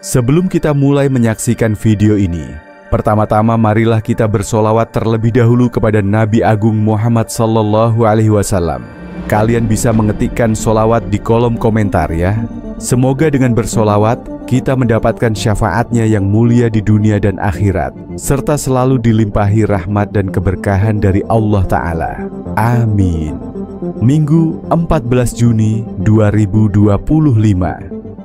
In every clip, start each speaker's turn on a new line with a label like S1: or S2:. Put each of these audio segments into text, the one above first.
S1: Sebelum kita mulai menyaksikan video ini, pertama-tama marilah kita bersolawat terlebih dahulu kepada Nabi Agung Muhammad Sallallahu Alaihi Wasallam. Kalian bisa mengetikkan solawat di kolom komentar ya. Semoga dengan bersolawat, kita mendapatkan syafaatnya yang mulia di dunia dan akhirat, serta selalu dilimpahi rahmat dan keberkahan dari Allah Ta'ala. Amin. Minggu 14 Juni 2025.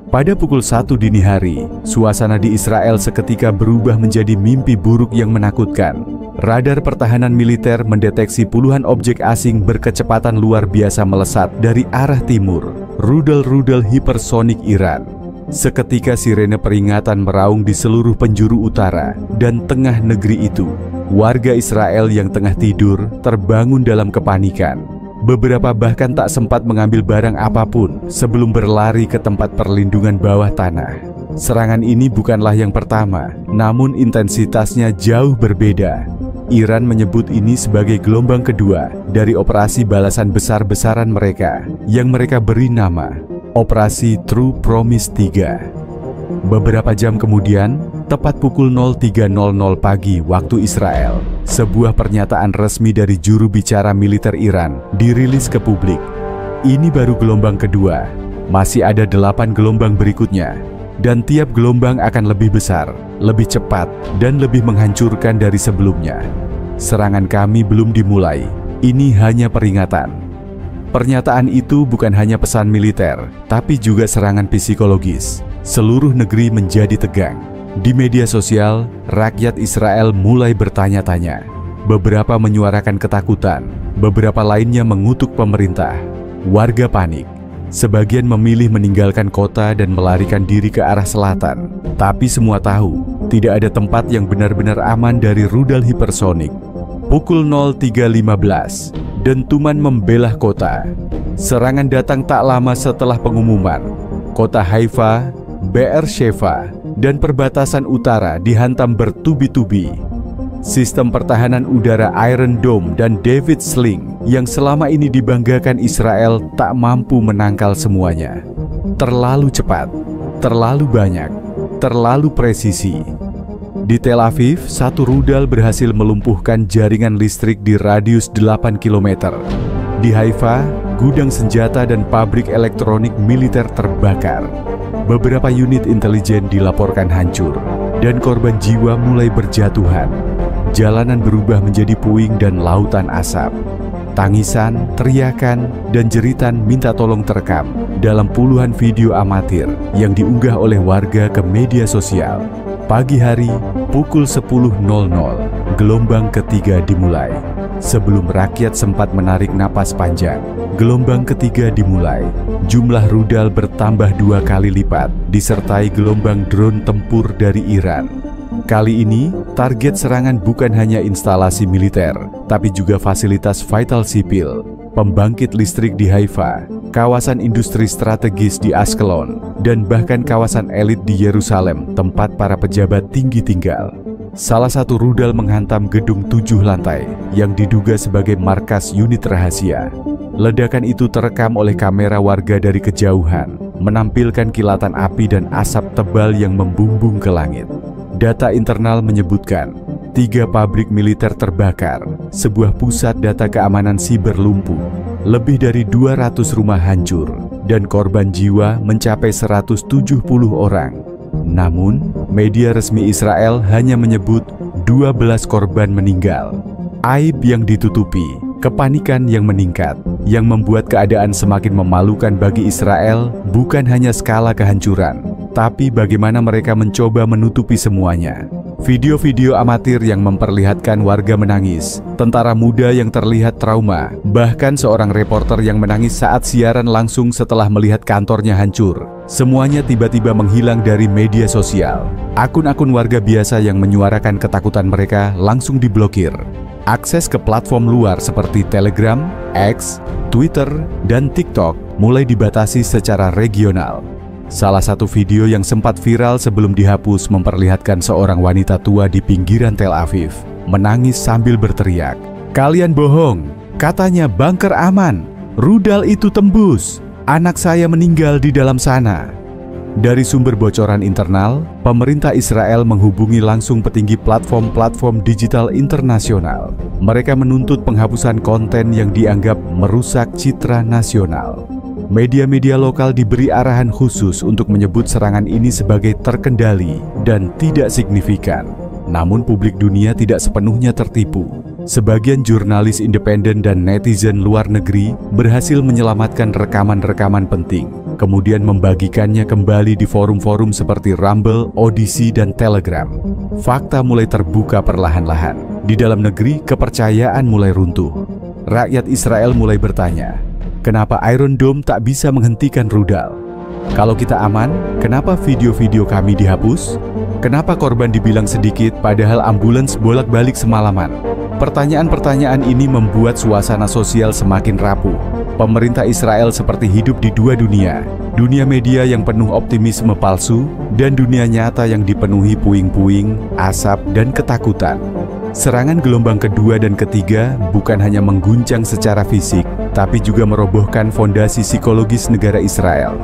S1: Pada pukul 1 dini hari, suasana di Israel seketika berubah menjadi mimpi buruk yang menakutkan. Radar pertahanan militer mendeteksi puluhan objek asing berkecepatan luar biasa melesat dari arah timur, rudal-rudal hipersonik Iran. Seketika sirene peringatan meraung di seluruh penjuru utara dan tengah negeri itu. Warga Israel yang tengah tidur terbangun dalam kepanikan. Beberapa bahkan tak sempat mengambil barang apapun sebelum berlari ke tempat perlindungan bawah tanah. Serangan ini bukanlah yang pertama, namun intensitasnya jauh berbeda. Iran menyebut ini sebagai gelombang kedua dari operasi balasan besar-besaran mereka yang mereka beri nama Operasi True Promise 3. Beberapa jam kemudian, tepat pukul 03.00 pagi waktu Israel, sebuah pernyataan resmi dari juru bicara militer Iran dirilis ke publik. Ini baru gelombang kedua, masih ada 8 gelombang berikutnya, dan tiap gelombang akan lebih besar, lebih cepat, dan lebih menghancurkan dari sebelumnya. Serangan kami belum dimulai, ini hanya peringatan. Pernyataan itu bukan hanya pesan militer, tapi juga serangan psikologis. Seluruh negeri menjadi tegang. Di media sosial, rakyat Israel mulai bertanya-tanya. Beberapa menyuarakan ketakutan, beberapa lainnya mengutuk pemerintah. Warga panik. Sebagian memilih meninggalkan kota dan melarikan diri ke arah selatan. Tapi semua tahu, tidak ada tempat yang benar-benar aman dari rudal hipersonik. Pukul 03.15, dentuman membelah kota. Serangan datang tak lama setelah pengumuman. Kota Haifa, Be'er-Sheva, dan perbatasan utara dihantam bertubi-tubi. Sistem pertahanan udara Iron Dome dan David Sling yang selama ini dibanggakan Israel tak mampu menangkal semuanya. Terlalu cepat, terlalu banyak, terlalu presisi. Di Tel Aviv, satu rudal berhasil melumpuhkan jaringan listrik di radius 8 km. Di Haifa, gudang senjata dan pabrik elektronik militer terbakar. Beberapa unit intelijen dilaporkan hancur, dan korban jiwa mulai berjatuhan. Jalanan berubah menjadi puing dan lautan asap. Tangisan, teriakan, dan jeritan minta tolong terekam dalam puluhan video amatir yang diunggah oleh warga ke media sosial. Pagi hari, pukul 10.00, gelombang ketiga dimulai. Sebelum rakyat sempat menarik napas panjang, gelombang ketiga dimulai. Jumlah rudal bertambah 2 kali lipat, disertai gelombang drone tempur dari Iran. Kali ini, target serangan bukan hanya instalasi militer, tapi juga fasilitas vital sipil, pembangkit listrik di Haifa, kawasan industri strategis di Ashkelon, dan bahkan kawasan elit di Yerusalem, tempat para pejabat tinggi tinggal. Salah satu rudal menghantam gedung 7 lantai yang diduga sebagai markas unit rahasia. Ledakan itu terekam oleh kamera warga dari kejauhan, menampilkan kilatan api dan asap tebal yang membumbung ke langit. Data internal menyebutkan 3 pabrik militer terbakar, sebuah pusat data keamanan siber lumpuh, lebih dari 200 rumah hancur, dan korban jiwa mencapai 170 orang. Namun, media resmi Israel hanya menyebut 12 korban meninggal. Aib yang ditutupi, kepanikan yang meningkat, yang membuat keadaan semakin memalukan bagi Israel bukan hanya skala kehancuran, tapi bagaimana mereka mencoba menutupi semuanya. Video-video amatir yang memperlihatkan warga menangis, tentara muda yang terlihat trauma, bahkan seorang reporter yang menangis saat siaran langsung setelah melihat kantornya hancur. Semuanya tiba-tiba menghilang dari media sosial. Akun-akun warga biasa yang menyuarakan ketakutan mereka langsung diblokir. Akses ke platform luar seperti Telegram, X, Twitter, dan TikTok mulai dibatasi secara regional. Salah satu video yang sempat viral sebelum dihapus memperlihatkan seorang wanita tua di pinggiran Tel Aviv menangis sambil berteriak, "Kalian bohong, katanya bunker aman, rudal itu tembus, anak saya meninggal di dalam sana." Dari sumber bocoran internal, pemerintah Israel menghubungi langsung petinggi platform-platform digital internasional. Mereka menuntut penghapusan konten yang dianggap merusak citra nasional. Media-media lokal diberi arahan khusus untuk menyebut serangan ini sebagai terkendali dan tidak signifikan. Namun publik dunia tidak sepenuhnya tertipu. Sebagian jurnalis independen dan netizen luar negeri berhasil menyelamatkan rekaman-rekaman penting, kemudian membagikannya kembali di forum-forum seperti Rumble, Odyssey, dan Telegram. Fakta mulai terbuka perlahan-lahan. Di dalam negeri, kepercayaan mulai runtuh. Rakyat Israel mulai bertanya, kenapa Iron Dome tak bisa menghentikan rudal? Kalau kita aman, kenapa video-video kami dihapus? Kenapa korban dibilang sedikit padahal ambulans bolak-balik semalaman? Pertanyaan-pertanyaan ini membuat suasana sosial semakin rapuh. Pemerintah Israel seperti hidup di dua dunia. Dunia media yang penuh optimisme palsu dan dunia nyata yang dipenuhi puing-puing, asap, dan ketakutan. Serangan gelombang kedua dan ketiga bukan hanya mengguncang secara fisik, tapi juga merobohkan fondasi psikologis negara Israel.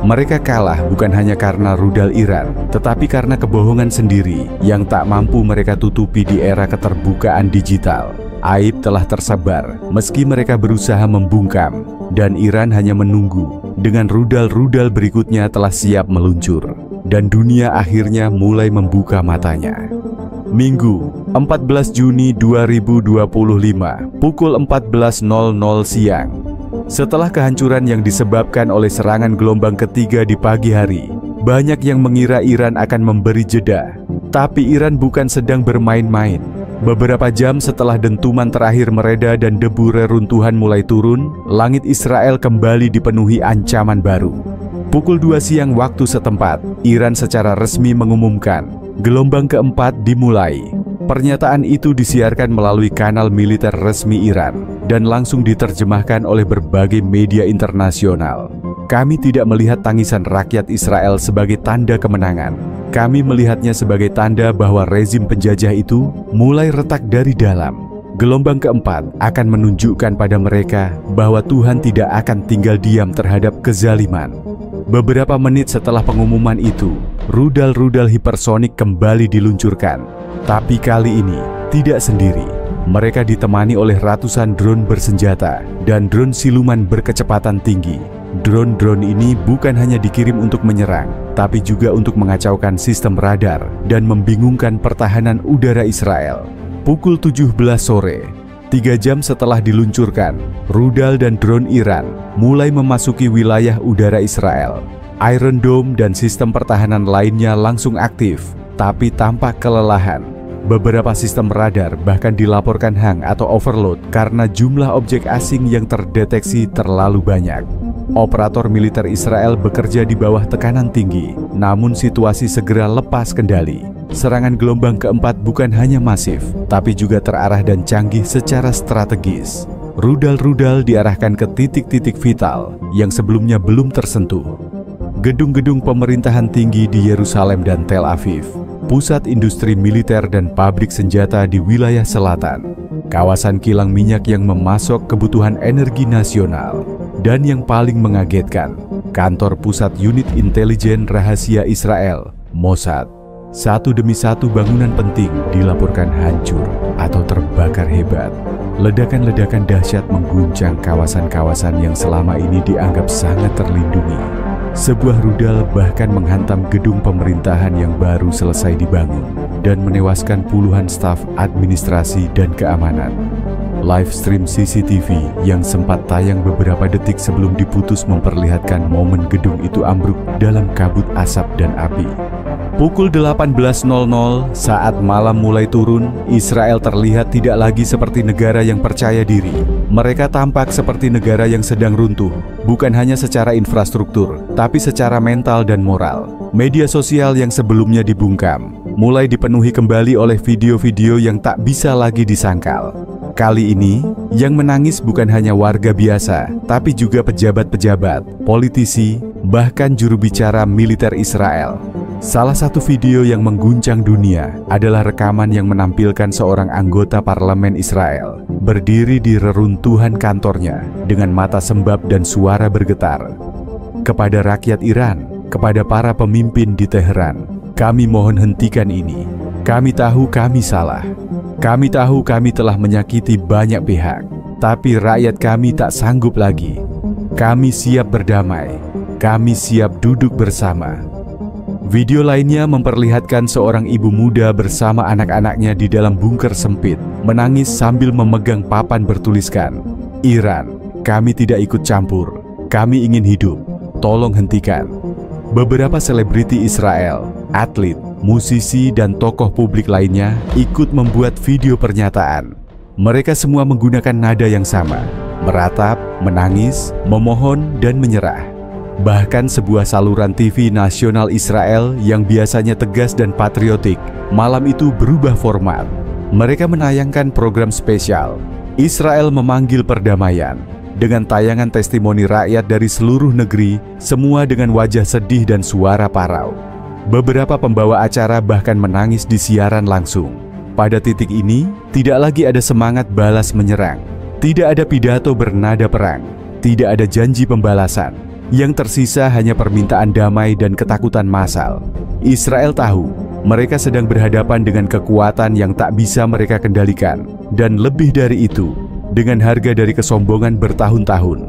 S1: Mereka kalah bukan hanya karena rudal Iran, tetapi karena kebohongan sendiri yang tak mampu mereka tutupi di era keterbukaan digital. Aib telah tersebar meski mereka berusaha membungkam, dan Iran hanya menunggu dengan rudal-rudal berikutnya telah siap meluncur. Dan dunia akhirnya mulai membuka matanya. Minggu, 14 Juni 2025, pukul 14.00 siang. Setelah kehancuran yang disebabkan oleh serangan gelombang ketiga di pagi hari, banyak yang mengira Iran akan memberi jeda. Tapi Iran bukan sedang bermain-main. Beberapa jam setelah dentuman terakhir mereda dan debu reruntuhan mulai turun, langit Israel kembali dipenuhi ancaman baru. Pukul 2 siang waktu setempat, Iran secara resmi mengumumkan gelombang keempat dimulai. Pernyataan itu disiarkan melalui kanal militer resmi Iran dan langsung diterjemahkan oleh berbagai media internasional. Kami tidak melihat tangisan rakyat Israel sebagai tanda kemenangan. Kami melihatnya sebagai tanda bahwa rezim penjajah itu mulai retak dari dalam. Gelombang keempat akan menunjukkan pada mereka bahwa Tuhan tidak akan tinggal diam terhadap kezaliman. Beberapa menit setelah pengumuman itu, rudal-rudal hipersonik kembali diluncurkan. Tapi kali ini tidak sendiri. Mereka ditemani oleh ratusan drone bersenjata dan drone siluman berkecepatan tinggi. Drone-drone ini bukan hanya dikirim untuk menyerang, tapi juga untuk mengacaukan sistem radar dan membingungkan pertahanan udara Israel. Pukul 17 sore, 3 jam setelah diluncurkan, rudal dan drone Iran mulai memasuki wilayah udara Israel. Iron Dome dan sistem pertahanan lainnya langsung aktif, tapi tampak kelelahan. Beberapa sistem radar bahkan dilaporkan hang atau overload karena jumlah objek asing yang terdeteksi terlalu banyak. Operator militer Israel bekerja di bawah tekanan tinggi, namun situasi segera lepas kendali. Serangan gelombang keempat bukan hanya masif, tapi juga terarah dan canggih secara strategis. Rudal-rudal diarahkan ke titik-titik vital yang sebelumnya belum tersentuh. Gedung-gedung pemerintahan tinggi di Yerusalem dan Tel Aviv, pusat industri militer dan pabrik senjata di wilayah selatan, kawasan kilang minyak yang memasok kebutuhan energi nasional, dan yang paling mengagetkan, kantor pusat unit intelijen rahasia Israel, Mossad. Satu demi satu bangunan penting dilaporkan hancur atau terbakar hebat. Ledakan-ledakan dahsyat mengguncang kawasan-kawasan yang selama ini dianggap sangat terlindungi. Sebuah rudal bahkan menghantam gedung pemerintahan yang baru selesai dibangun dan menewaskan puluhan staf administrasi dan keamanan. Live stream CCTV yang sempat tayang beberapa detik sebelum diputus memperlihatkan momen gedung itu ambruk dalam kabut asap dan api. Pukul 18.00 saat malam mulai turun, Israel terlihat tidak lagi seperti negara yang percaya diri. Mereka tampak seperti negara yang sedang runtuh, bukan hanya secara infrastruktur, tapi secara mental dan moral. Media sosial yang sebelumnya dibungkam, mulai dipenuhi kembali oleh video-video yang tak bisa lagi disangkal. Kali ini, yang menangis bukan hanya warga biasa, tapi juga pejabat-pejabat, politisi, bahkan juru bicara militer Israel. Salah satu video yang mengguncang dunia adalah rekaman yang menampilkan seorang anggota parlemen Israel berdiri di reruntuhan kantornya dengan mata sembab dan suara bergetar. Kepada rakyat Iran, kepada para pemimpin di Teheran, kami mohon hentikan ini. Kami tahu kami salah. Kami tahu kami telah menyakiti banyak pihak, tapi rakyat kami tak sanggup lagi. Kami siap berdamai. Kami siap duduk bersama. Video lainnya memperlihatkan seorang ibu muda bersama anak-anaknya di dalam bunker sempit, menangis sambil memegang papan bertuliskan, "Iran, kami tidak ikut campur. Kami ingin hidup. Tolong hentikan." Beberapa selebriti Israel, atlet, musisi, dan tokoh publik lainnya ikut membuat video pernyataan. Mereka semua menggunakan nada yang sama, meratap, menangis, memohon, dan menyerah. Bahkan sebuah saluran TV nasional Israel yang biasanya tegas dan patriotik, malam itu berubah format. Mereka menayangkan program spesial, Israel Memanggil Perdamaian, dengan tayangan testimoni rakyat dari seluruh negeri, semua dengan wajah sedih dan suara parau. Beberapa pembawa acara bahkan menangis di siaran langsung. Pada titik ini, tidak lagi ada semangat balas menyerang. Tidak ada pidato bernada perang. Tidak ada janji pembalasan. Yang tersisa hanya permintaan damai dan ketakutan massal. Israel tahu mereka sedang berhadapan dengan kekuatan yang tak bisa mereka kendalikan. Dan lebih dari itu, dengan harga dari kesombongan bertahun-tahun,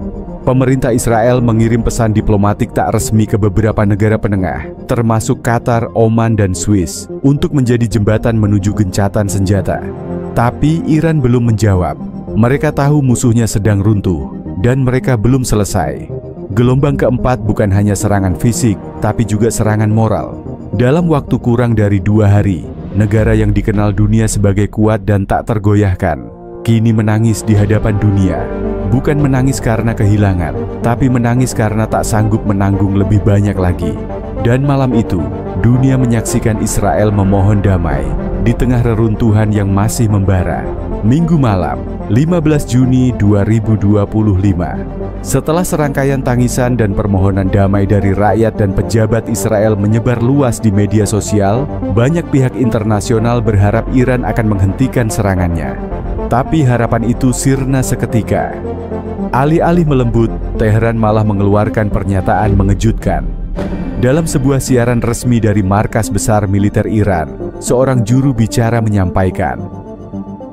S1: pemerintah Israel mengirim pesan diplomatik tak resmi ke beberapa negara penengah, termasuk Qatar, Oman, dan Swiss, untuk menjadi jembatan menuju gencatan senjata. Tapi Iran belum menjawab. Mereka tahu musuhnya sedang runtuh, dan mereka belum selesai. Gelombang keempat bukan hanya serangan fisik, tapi juga serangan moral. Dalam waktu kurang dari 2 hari, negara yang dikenal dunia sebagai kuat dan tak tergoyahkan, kini menangis di hadapan dunia. Bukan menangis karena kehilangan, tapi menangis karena tak sanggup menanggung lebih banyak lagi. Dan malam itu, dunia menyaksikan Israel memohon damai di tengah reruntuhan yang masih membara. Minggu malam, 15 Juni 2025. Setelah serangkaian tangisan dan permohonan damai dari rakyat dan pejabat Israel menyebar luas di media sosial, banyak pihak internasional berharap Iran akan menghentikan serangannya. Tapi harapan itu sirna seketika. Alih-alih melembut, Teheran malah mengeluarkan pernyataan mengejutkan. Dalam sebuah siaran resmi dari markas besar militer Iran, seorang juru bicara menyampaikan,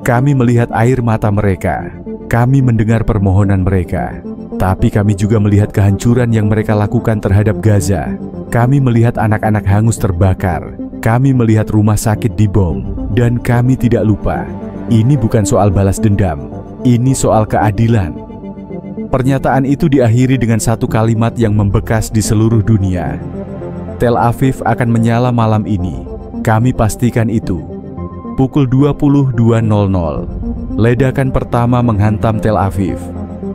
S1: "Kami melihat air mata mereka, kami mendengar permohonan mereka. Tapi kami juga melihat kehancuran yang mereka lakukan terhadap Gaza. Kami melihat anak-anak hangus terbakar. Kami melihat rumah sakit dibom. Dan kami tidak lupa, ini bukan soal balas dendam. Ini soal keadilan." Pernyataan itu diakhiri dengan satu kalimat yang membekas di seluruh dunia. Tel Aviv akan menyala malam ini. Kami pastikan itu. Pukul 22.00, ledakan pertama menghantam Tel Aviv.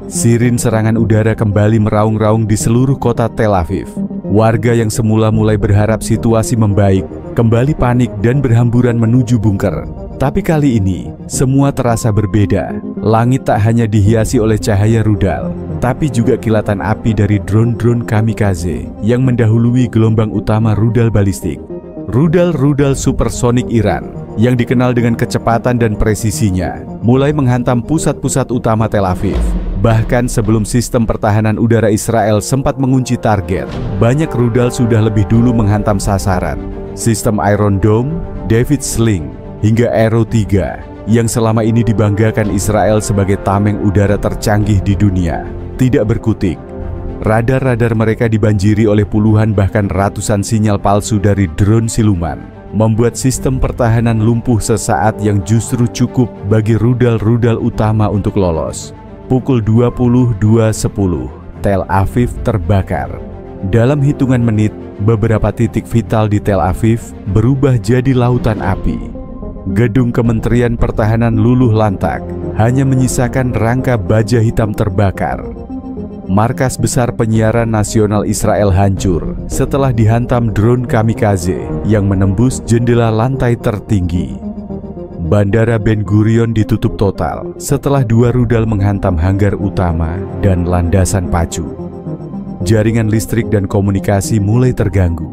S1: Sirin serangan udara kembali meraung-raung di seluruh kota Tel Aviv. Warga yang semula mulai berharap situasi membaik, kembali panik dan berhamburan menuju bunker. Tapi kali ini, semua terasa berbeda. Langit tak hanya dihiasi oleh cahaya rudal, tapi juga kilatan api dari drone-drone kamikaze yang mendahului gelombang utama rudal balistik. Rudal-rudal supersonik Iran yang dikenal dengan kecepatan dan presisinya mulai menghantam pusat-pusat utama Tel Aviv. Bahkan sebelum sistem pertahanan udara Israel sempat mengunci target, banyak rudal sudah lebih dulu menghantam sasaran. Sistem Iron Dome, David Sling, hingga Arrow 3 yang selama ini dibanggakan Israel sebagai tameng udara tercanggih di dunia, tidak berkutik. Radar-radar mereka dibanjiri oleh puluhan bahkan ratusan sinyal palsu dari drone siluman, membuat sistem pertahanan lumpuh sesaat yang justru cukup bagi rudal-rudal utama untuk lolos. Pukul 22.10, Tel Aviv terbakar. Dalam hitungan menit, beberapa titik vital di Tel Aviv berubah jadi lautan api. Gedung Kementerian Pertahanan luluh lantak, hanya menyisakan rangka baja hitam terbakar. Markas besar penyiaran nasional Israel hancur setelah dihantam drone kamikaze yang menembus jendela lantai tertinggi. Bandara Ben Gurion ditutup total setelah 2 rudal menghantam hanggar utama dan landasan pacu. Jaringan listrik dan komunikasi mulai terganggu.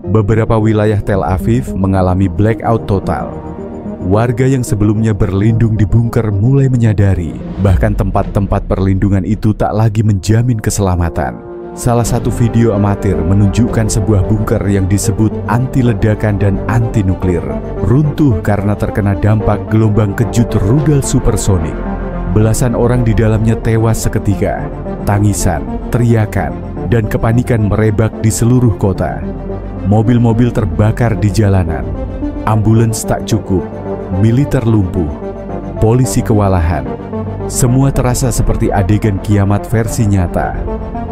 S1: Beberapa wilayah Tel Aviv mengalami blackout total. Warga yang sebelumnya berlindung di bunker mulai menyadari bahkan tempat-tempat perlindungan itu tak lagi menjamin keselamatan. Salah satu video amatir menunjukkan sebuah bunker yang disebut anti ledakan dan anti nuklir runtuh karena terkena dampak gelombang kejut rudal supersonik. Belasan orang di dalamnya tewas seketika. Tangisan, teriakan, dan kepanikan merebak di seluruh kota. Mobil-mobil terbakar di jalanan. Ambulans tak cukup. Militer lumpuh. Polisi kewalahan. Semua terasa seperti adegan kiamat versi nyata.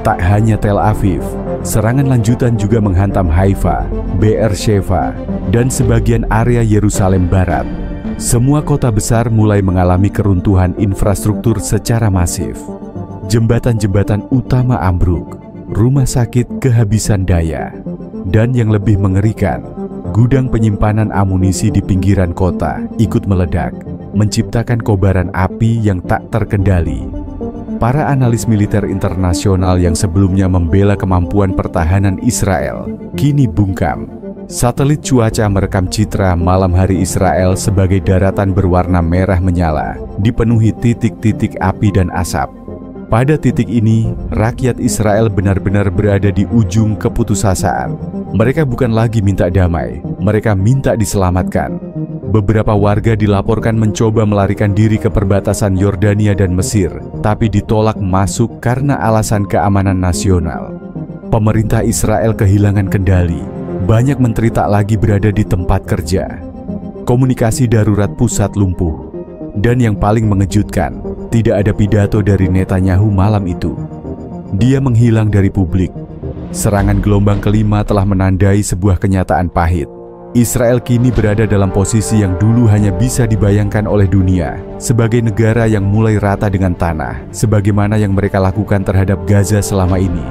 S1: Tak hanya Tel Aviv, serangan lanjutan juga menghantam Haifa, Beersheva, dan sebagian area Yerusalem Barat. Semua kota besar mulai mengalami keruntuhan infrastruktur secara masif. Jembatan-jembatan utama ambruk, rumah sakit kehabisan daya, dan yang lebih mengerikan, gudang penyimpanan amunisi di pinggiran kota ikut meledak, menciptakan kobaran api yang tak terkendali. Para analis militer internasional yang sebelumnya membela kemampuan pertahanan Israel kini bungkam. Satelit cuaca merekam citra malam hari Israel sebagai daratan berwarna merah menyala, dipenuhi titik-titik api dan asap. Pada titik ini, rakyat Israel benar-benar berada di ujung keputusasaan. Mereka bukan lagi minta damai, mereka minta diselamatkan. Beberapa warga dilaporkan mencoba melarikan diri ke perbatasan Yordania dan Mesir, tapi ditolak masuk karena alasan keamanan nasional. Pemerintah Israel kehilangan kendali. Banyak menteri tak lagi berada di tempat kerja. Komunikasi darurat pusat lumpuh. Dan yang paling mengejutkan, tidak ada pidato dari Netanyahu malam itu. Dia menghilang dari publik. Serangan gelombang kelima telah menandai sebuah kenyataan pahit. Israel kini berada dalam posisi yang dulu hanya bisa dibayangkan oleh dunia sebagai negara yang mulai rata dengan tanah, sebagaimana yang mereka lakukan terhadap Gaza selama ini.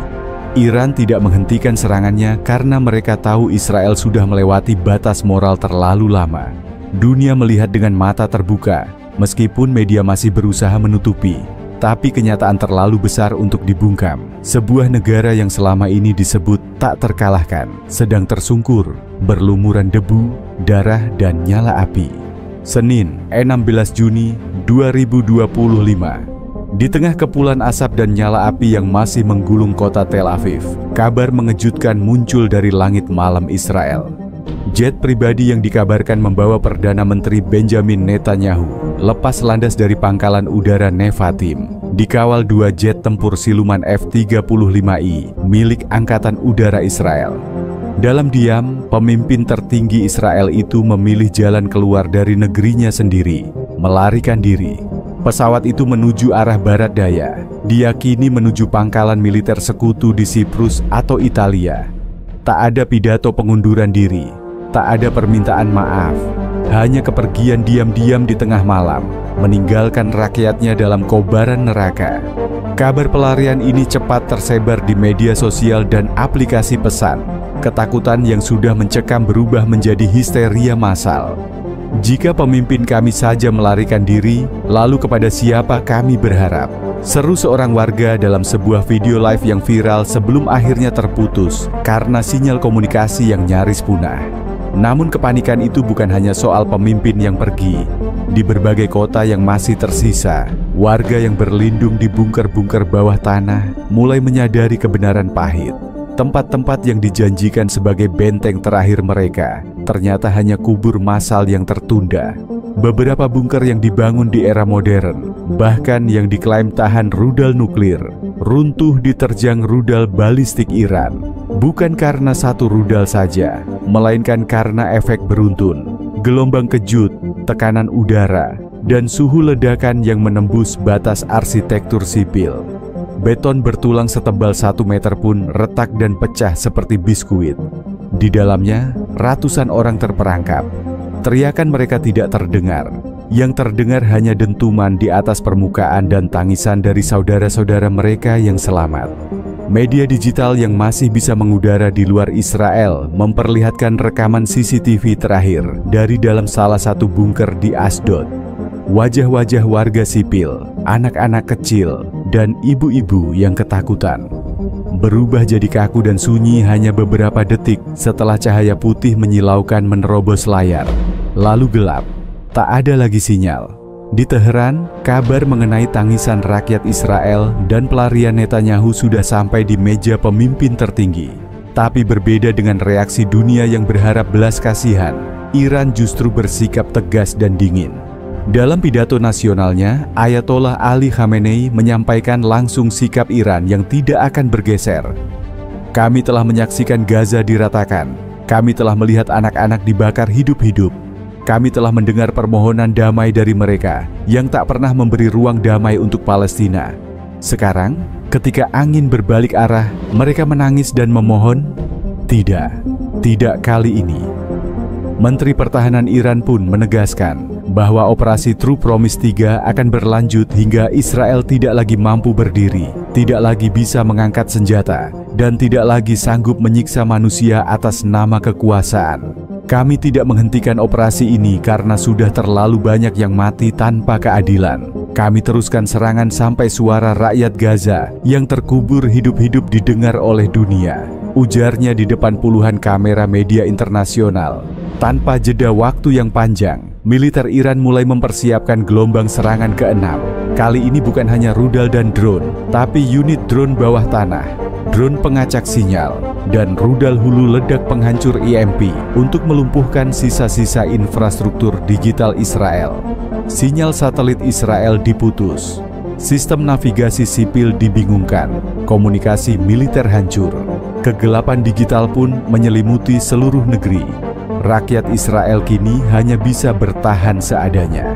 S1: Iran tidak menghentikan serangannya karena mereka tahu Israel sudah melewati batas moral terlalu lama. Dunia melihat dengan mata terbuka, meskipun media masih berusaha menutupi. Tapi kenyataan terlalu besar untuk dibungkam. Sebuah negara yang selama ini disebut tak terkalahkan, sedang tersungkur, berlumuran debu, darah, dan nyala api. Senin, 16 Juni 2025. Di tengah kepulan asap dan nyala api yang masih menggulung kota Tel Aviv, kabar mengejutkan muncul dari langit malam Israel. Jet pribadi yang dikabarkan membawa Perdana Menteri Benjamin Netanyahu lepas landas dari pangkalan udara Nevatim, dikawal 2 jet tempur siluman F-35I milik Angkatan Udara Israel. Dalam diam, pemimpin tertinggi Israel itu memilih jalan keluar dari negerinya sendiri, melarikan diri. Pesawat itu menuju arah barat daya, diyakini menuju pangkalan militer sekutu di Siprus atau Italia. Tak ada pidato pengunduran diri, tak ada permintaan maaf, hanya kepergian diam-diam di tengah malam, meninggalkan rakyatnya dalam kobaran neraka. Kabar pelarian ini cepat tersebar di media sosial dan aplikasi pesan. Ketakutan yang sudah mencekam berubah menjadi histeria massal. Jika pemimpin kami saja melarikan diri, lalu kepada siapa kami berharap? Seru seorang warga dalam sebuah video live yang viral sebelum akhirnya terputus karena sinyal komunikasi yang nyaris punah. Namun kepanikan itu bukan hanya soal pemimpin yang pergi. Di berbagai kota yang masih tersisa, warga yang berlindung di bunker-bunker bawah tanah mulai menyadari kebenaran pahit. Tempat-tempat yang dijanjikan sebagai benteng terakhir mereka ternyata hanya kubur massal yang tertunda. Beberapa bunker yang dibangun di era modern, bahkan yang diklaim tahan rudal nuklir, runtuh diterjang rudal balistik Iran. Bukan karena satu rudal saja, melainkan karena efek beruntun, gelombang kejut, tekanan udara, dan suhu ledakan yang menembus batas arsitektur sipil. Beton bertulang setebal 1 meter pun retak dan pecah seperti biskuit. Di dalamnya, ratusan orang terperangkap. Teriakan mereka tidak terdengar. Yang terdengar hanya dentuman di atas permukaan dan tangisan dari saudara-saudara mereka yang selamat. Media digital yang masih bisa mengudara di luar Israel memperlihatkan rekaman CCTV terakhir dari dalam salah satu bunker di Asdod. Wajah-wajah warga sipil, anak-anak kecil, dan ibu-ibu yang ketakutan berubah jadi kaku dan sunyi hanya beberapa detik setelah cahaya putih menyilaukan menerobos layar. Lalu gelap, tak ada lagi sinyal. Di Teheran, kabar mengenai tangisan rakyat Israel dan pelarian Netanyahu sudah sampai di meja pemimpin tertinggi. Tapi berbeda dengan reaksi dunia yang berharap belas kasihan, Iran justru bersikap tegas dan dingin. Dalam pidato nasionalnya, Ayatollah Ali Khamenei menyampaikan langsung sikap Iran yang tidak akan bergeser. Kami telah menyaksikan Gaza diratakan. Kami telah melihat anak-anak dibakar hidup-hidup. Kami telah mendengar permohonan damai dari mereka yang tak pernah memberi ruang damai untuk Palestina. Sekarang, ketika angin berbalik arah, mereka menangis dan memohon, tidak kali ini. Menteri Pertahanan Iran pun menegaskan bahwa operasi True Promise 3 akan berlanjut hingga Israel tidak lagi mampu berdiri, tidak lagi bisa mengangkat senjata, dan tidak lagi sanggup menyiksa manusia atas nama kekuasaan. Kami tidak menghentikan operasi ini karena sudah terlalu banyak yang mati tanpa keadilan. Kami teruskan serangan sampai suara rakyat Gaza yang terkubur hidup-hidup didengar oleh dunia, ujarnya di depan puluhan kamera media internasional. Tanpa jeda waktu yang panjang, militer Iran mulai mempersiapkan gelombang serangan ke-6. Kali ini bukan hanya rudal dan drone, tapi unit drone bawah tanah, drone pengacak sinyal, dan rudal hulu ledak penghancur EMP untuk melumpuhkan sisa-sisa infrastruktur digital Israel. Sinyal satelit Israel diputus, sistem navigasi sipil dibingungkan, komunikasi militer hancur, kegelapan digital pun menyelimuti seluruh negeri. Rakyat Israel kini hanya bisa bertahan seadanya.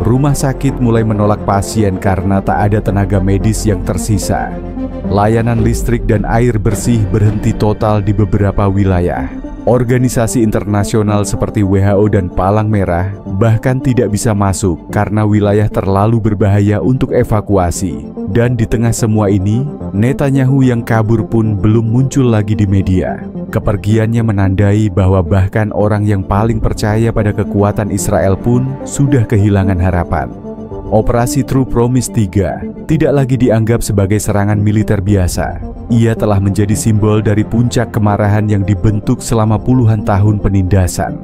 S1: Rumah sakit mulai menolak pasien karena tak ada tenaga medis yang tersisa. Layanan listrik dan air bersih berhenti total di beberapa wilayah. Organisasi internasional seperti WHO dan Palang Merah bahkan tidak bisa masuk karena wilayah terlalu berbahaya untuk evakuasi. Dan di tengah semua ini, Netanyahu yang kabur pun belum muncul lagi di media. Kepergiannya menandai bahwa bahkan orang yang paling percaya pada kekuatan Israel pun sudah kehilangan harapan. Operasi True Promise 3 tidak lagi dianggap sebagai serangan militer biasa. Ia telah menjadi simbol dari puncak kemarahan yang dibentuk selama puluhan tahun penindasan.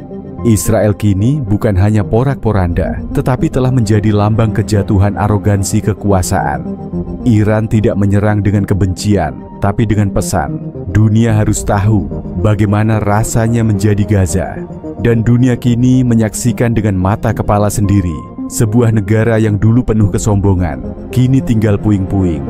S1: Israel kini bukan hanya porak-poranda, tetapi telah menjadi lambang kejatuhan arogansi kekuasaan. Iran tidak menyerang dengan kebencian, tapi dengan pesan, dunia harus tahu bagaimana rasanya menjadi Gaza. Dan dunia kini menyaksikan dengan mata kepala sendiri, sebuah negara yang dulu penuh kesombongan, kini tinggal puing-puing.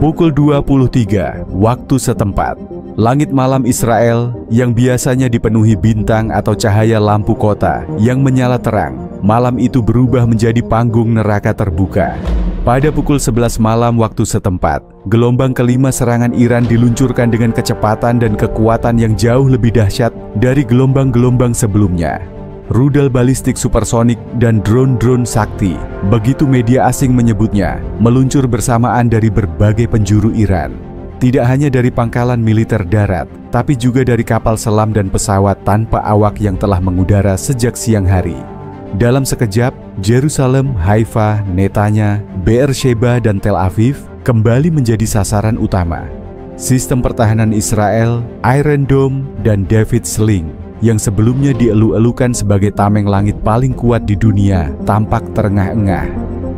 S1: Pukul 23 waktu setempat, langit malam Israel yang biasanya dipenuhi bintang atau cahaya lampu kota yang menyala terang, malam itu berubah menjadi panggung neraka terbuka. Pada pukul 11 malam waktu setempat, gelombang kelima serangan Iran diluncurkan dengan kecepatan dan kekuatan yang jauh lebih dahsyat dari gelombang-gelombang sebelumnya. Rudal balistik supersonik dan drone-drone sakti, begitu media asing menyebutnya, meluncur bersamaan dari berbagai penjuru Iran. Tidak hanya dari pangkalan militer darat, tapi juga dari kapal selam dan pesawat tanpa awak yang telah mengudara sejak siang hari. Dalam sekejap, Yerusalem, Haifa, Netanya, Beersheba, dan Tel Aviv kembali menjadi sasaran utama. Sistem pertahanan Israel, Iron Dome, dan David Sling yang sebelumnya dielu-elukan sebagai tameng langit paling kuat di dunia tampak terengah-engah.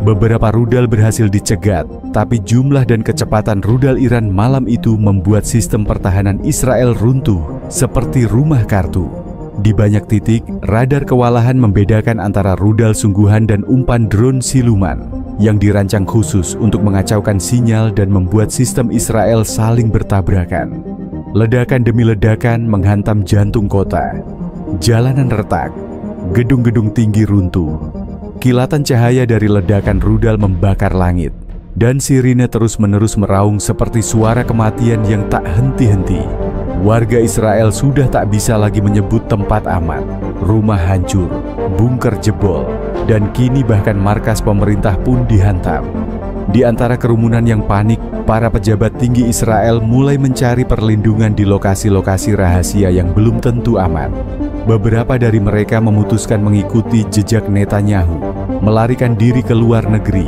S1: Beberapa rudal berhasil dicegat, tapi jumlah dan kecepatan rudal Iran malam itu membuat sistem pertahanan Israel runtuh seperti rumah kartu. Di banyak titik, radar kewalahan membedakan antara rudal sungguhan dan umpan drone siluman yang dirancang khusus untuk mengacaukan sinyal dan membuat sistem Israel saling bertabrakan. Ledakan demi ledakan menghantam jantung kota. Jalanan retak, gedung-gedung tinggi runtuh. Kilatan cahaya dari ledakan rudal membakar langit, dan sirine terus-menerus meraung seperti suara kematian yang tak henti-henti. Warga Israel sudah tak bisa lagi menyebut tempat aman. Rumah hancur, bunker jebol, dan kini bahkan markas pemerintah pun dihantam. Di antara kerumunan yang panik, para pejabat tinggi Israel mulai mencari perlindungan di lokasi-lokasi rahasia yang belum tentu aman. Beberapa dari mereka memutuskan mengikuti jejak Netanyahu, melarikan diri ke luar negeri.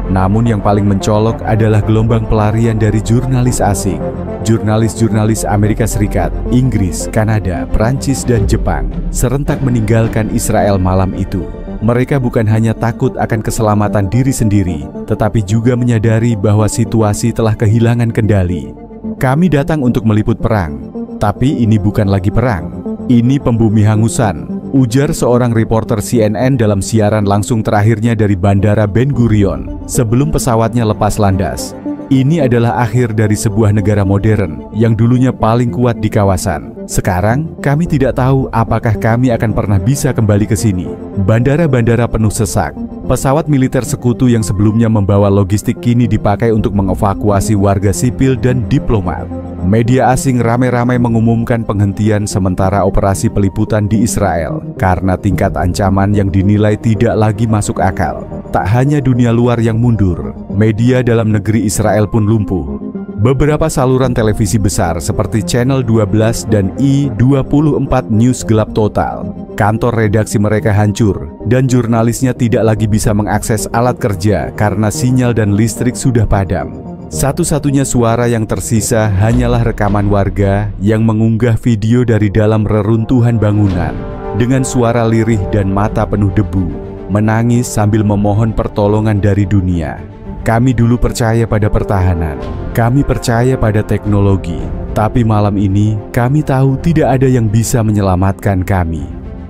S1: Namun yang paling mencolok adalah gelombang pelarian dari jurnalis asing. Jurnalis-jurnalis Amerika Serikat, Inggris, Kanada, Prancis, dan Jepang serentak meninggalkan Israel malam itu. Mereka bukan hanya takut akan keselamatan diri sendiri, tetapi juga menyadari bahwa situasi telah kehilangan kendali. Kami datang untuk meliput perang, tapi ini bukan lagi perang. Ini pembumi hangusan, ujar seorang reporter CNN dalam siaran langsung terakhirnya dari Bandara Ben Gurion sebelum pesawatnya lepas landas. Ini adalah akhir dari sebuah negara modern yang dulunya paling kuat di kawasan. Sekarang, kami tidak tahu apakah kami akan pernah bisa kembali ke sini. Bandara-bandara penuh sesak. Pesawat militer sekutu yang sebelumnya membawa logistik kini dipakai untuk mengevakuasi warga sipil dan diplomat. Media asing ramai-ramai mengumumkan penghentian sementara operasi peliputan di Israel karena tingkat ancaman yang dinilai tidak lagi masuk akal. Tak hanya dunia luar yang mundur, media dalam negeri Israel pun lumpuh. Beberapa saluran televisi besar seperti Channel 12 dan I24 News gelap total. Kantor redaksi mereka hancur dan jurnalisnya tidak lagi bisa mengakses alat kerja karena sinyal dan listrik sudah padam. Satu-satunya suara yang tersisa hanyalah rekaman warga yang mengunggah video dari dalam reruntuhan bangunan dengan suara lirih dan mata penuh debu, menangis sambil memohon pertolongan dari dunia. Kami dulu percaya pada pertahanan, kami percaya pada teknologi, tapi malam ini kami tahu tidak ada yang bisa menyelamatkan kami,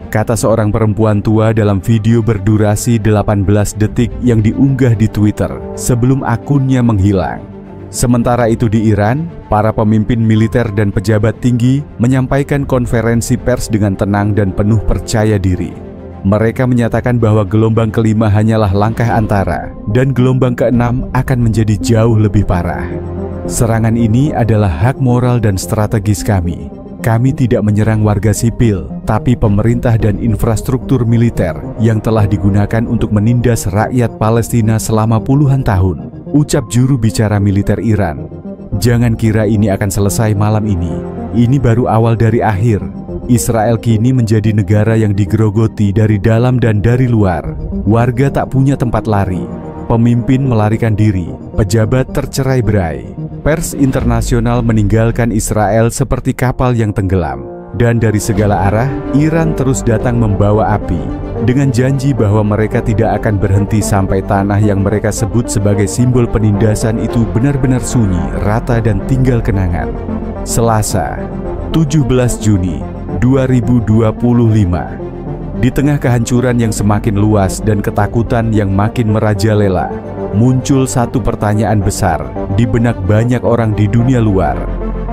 S1: kata seorang perempuan tua dalam video berdurasi 18 detik yang diunggah di Twitter sebelum akunnya menghilang. Sementara itu di Iran, para pemimpin militer dan pejabat tinggi menyampaikan konferensi pers dengan tenang dan penuh percaya diri. Mereka menyatakan bahwa gelombang kelima hanyalah langkah antara, dan gelombang keenam akan menjadi jauh lebih parah. Serangan ini adalah hak moral dan strategis kami. Kami tidak menyerang warga sipil, tapi pemerintah dan infrastruktur militer yang telah digunakan untuk menindas rakyat Palestina selama puluhan tahun, ucap juru bicara militer Iran. Jangan kira ini akan selesai malam ini. Ini baru awal dari akhir. Israel kini menjadi negara yang digerogoti dari dalam dan dari luar. Warga tak punya tempat lari. Pemimpin melarikan diri. Pejabat tercerai-berai. Pers internasional meninggalkan Israel seperti kapal yang tenggelam. Dan dari segala arah, Iran terus datang membawa api dengan janji bahwa mereka tidak akan berhenti sampai tanah yang mereka sebut sebagai simbol penindasan itu benar-benar sunyi, rata dan tinggal kenangan. Selasa, 17 Juni 2025. Di tengah kehancuran yang semakin luas dan ketakutan yang makin merajalela, muncul satu pertanyaan besar di benak banyak orang di dunia luar.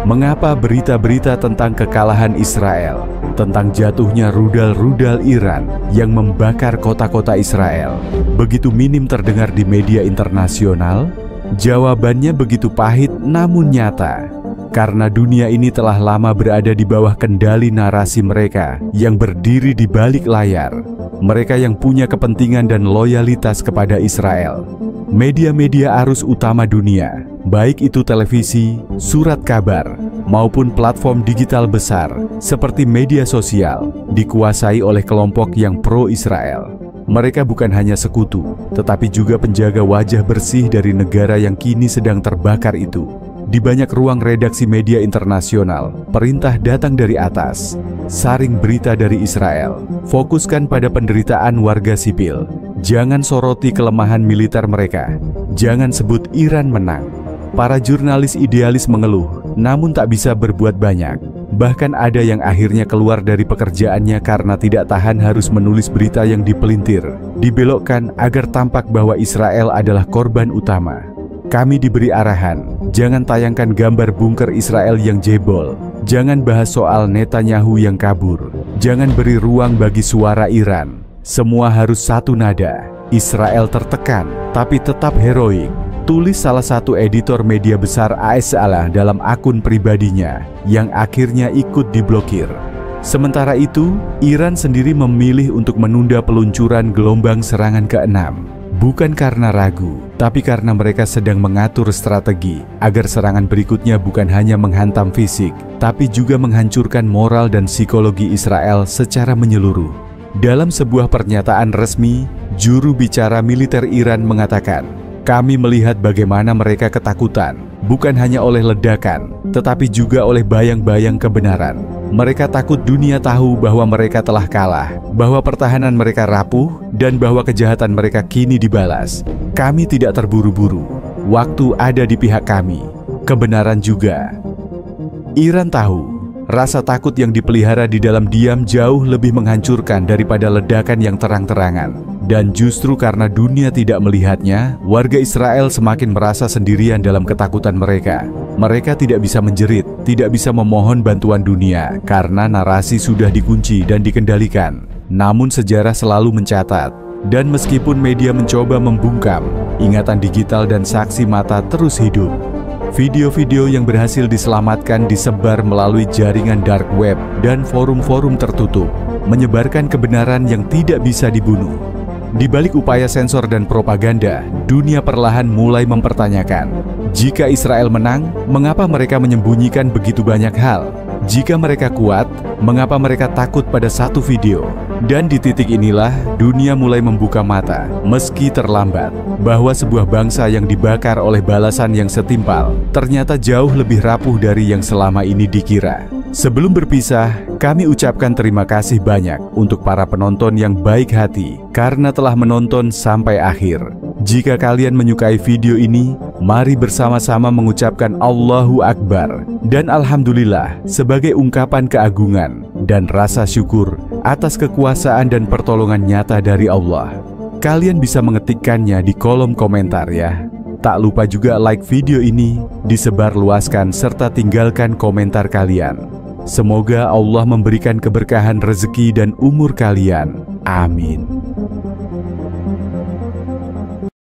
S1: Mengapa berita-berita tentang kekalahan Israel, tentang jatuhnya rudal-rudal Iran yang membakar kota-kota Israel, begitu minim terdengar di media internasional? Jawabannya begitu pahit namun nyata. Karena dunia ini telah lama berada di bawah kendali narasi mereka yang berdiri di balik layar. Mereka yang punya kepentingan dan loyalitas kepada Israel. Media-media arus utama dunia, baik itu televisi, surat kabar, maupun platform digital besar seperti media sosial, dikuasai oleh kelompok yang pro-Israel. Mereka bukan hanya sekutu, tetapi juga penjaga wajah bersih dari negara yang kini sedang terbakar itu. Di banyak ruang redaksi media internasional, perintah datang dari atas. Saring berita dari Israel, fokuskan pada penderitaan warga sipil. Jangan soroti kelemahan militer mereka. Jangan sebut Iran menang. Para jurnalis idealis mengeluh, namun tak bisa berbuat banyak. Bahkan ada yang akhirnya keluar dari pekerjaannya karena tidak tahan harus menulis berita yang dipelintir, dibelokkan agar tampak bahwa Israel adalah korban utama. Kami diberi arahan, jangan tayangkan gambar bunker Israel yang jebol, jangan bahas soal Netanyahu yang kabur, jangan beri ruang bagi suara Iran. Semua harus satu nada. Israel tertekan, tapi tetap heroik. Tulis salah satu editor media besar AS dalam akun pribadinya, yang akhirnya ikut diblokir. Sementara itu, Iran sendiri memilih untuk menunda peluncuran gelombang serangan ke-6. Bukan karena ragu, tapi karena mereka sedang mengatur strategi agar serangan berikutnya bukan hanya menghantam fisik, tapi juga menghancurkan moral dan psikologi Israel secara menyeluruh. Dalam sebuah pernyataan resmi, juru bicara militer Iran mengatakan, "Kami melihat bagaimana mereka ketakutan, bukan hanya oleh ledakan, tetapi juga oleh bayang-bayang kebenaran. Mereka takut dunia tahu bahwa mereka telah kalah, bahwa pertahanan mereka rapuh, dan bahwa kejahatan mereka kini dibalas. Kami tidak terburu-buru. Waktu ada di pihak kami. Kebenaran juga. Iran tahu, rasa takut yang dipelihara di dalam diam jauh lebih menghancurkan daripada ledakan yang terang-terangan. Dan justru karena dunia tidak melihatnya, warga Israel semakin merasa sendirian dalam ketakutan mereka. Mereka tidak bisa menjerit, tidak bisa memohon bantuan dunia, karena narasi sudah dikunci dan dikendalikan. Namun sejarah selalu mencatat, dan meskipun media mencoba membungkam, ingatan digital dan saksi mata terus hidup. Video-video yang berhasil diselamatkan disebar melalui jaringan dark web dan forum-forum tertutup, menyebarkan kebenaran yang tidak bisa dibunuh. Di balik upaya sensor dan propaganda, dunia perlahan mulai mempertanyakan, jika Israel menang, mengapa mereka menyembunyikan begitu banyak hal? Jika mereka kuat, mengapa mereka takut pada satu video? Dan di titik inilah, dunia mulai membuka mata, meski terlambat, bahwa sebuah bangsa yang dibakar oleh balasan yang setimpal, ternyata jauh lebih rapuh dari yang selama ini dikira. Sebelum berpisah, kami ucapkan terima kasih banyak untuk para penonton yang baik hati karena telah menonton sampai akhir. Jika kalian menyukai video ini, mari bersama-sama mengucapkan Allahu Akbar dan Alhamdulillah sebagai ungkapan keagungan dan rasa syukur atas kekuasaan dan pertolongan nyata dari Allah. Kalian bisa mengetikkannya di kolom komentar ya. Tak lupa juga like video ini, disebarluaskan serta tinggalkan komentar kalian. Semoga Allah memberikan keberkahan rezeki dan umur kalian. Amin.